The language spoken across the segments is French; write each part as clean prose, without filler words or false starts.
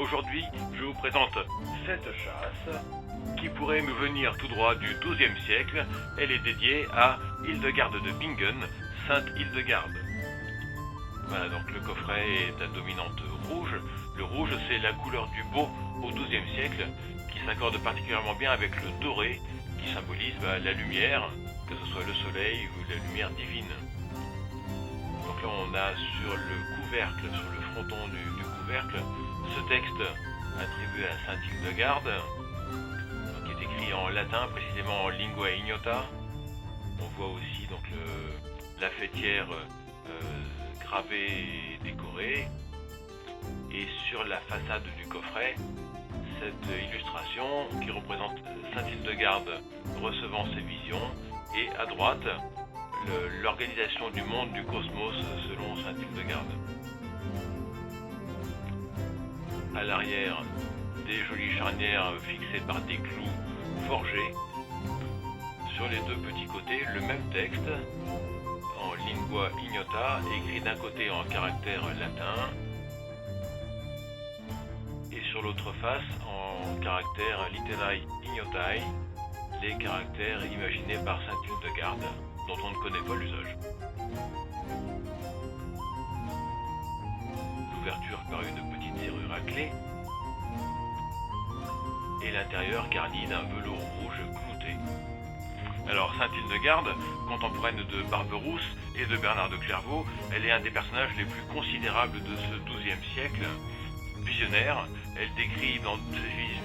Aujourd'hui, je vous présente cette chasse qui pourrait nous venir tout droit du XIIe siècle. Elle est dédiée à Hildegarde de Bingen, Sainte Hildegarde. Voilà, donc le coffret est à dominante rouge. Le rouge, c'est la couleur du beau au XIIe siècle, qui s'accorde particulièrement bien avec le doré, qui symbolise la lumière, que ce soit le soleil ou la lumière divine. Donc là, on a sur le couvercle, sur le fronton du couvercle, ce texte attribué à Sainte Hildegarde, qui est écrit en latin, précisément en lingua ignota. On voit aussi donc la fêtière gravée et décorée. Et sur la façade du coffret, cette illustration qui représente Sainte Hildegarde recevant ses visions, et à droite, l'organisation du monde, du cosmos, selon Sainte Hildegarde. À l'arrière, des jolies charnières fixées par des clous forgés. Sur les deux petits côtés, le même texte, en lingua ignota, écrit d'un côté en caractère latin, et sur l'autre face, en caractère litterae ignotae, les caractères imaginés par Sainte Hildegarde, dont on ne connaît pas l'usage. L'ouverture par une petite serrure à clé, et l'intérieur garni d'un velours rouge clouté. Alors, Sainte Hildegarde, contemporaine de Barberousse et de Bernard de Clairvaux, elle est un des personnages les plus considérables de ce XIIe siècle. Visionnaire, elle décrit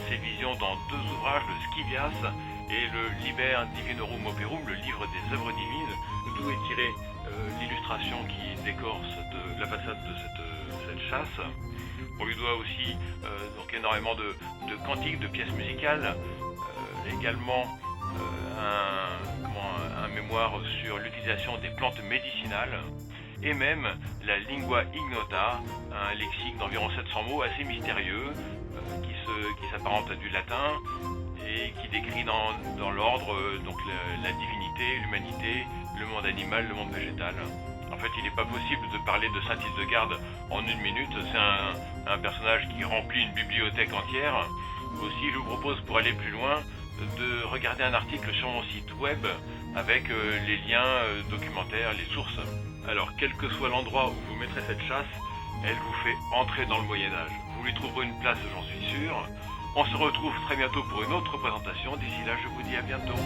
ses visions dans deux ouvrages, le Scivias et le Liber Divinorum Operum, le livre des œuvres divines, d'où est tirée l'illustration qui décore la façade de cette chasse. On lui doit aussi donc énormément de cantiques, de pièces musicales, également un mémoire sur l'utilisation des plantes médicinales, et même la lingua ignota, un lexique d'environ 700 mots assez mystérieux, qui s'apparente à du latin et qui décrit dans l'ordre donc la divinité, l'humanité, le monde animal, le monde végétal. En fait, il n'est pas possible de parler de Sainte Hildegarde en une minute. C'est un personnage qui remplit une bibliothèque entière. Aussi, je vous propose, pour aller plus loin, de regarder un article sur mon site web avec les liens documentaires, les sources. Alors, quel que soit l'endroit où vous mettrez cette chasse, elle vous fait entrer dans le Moyen-Âge. Vous lui trouverez une place, j'en suis sûr. On se retrouve très bientôt pour une autre présentation. D'ici là, je vous dis à bientôt.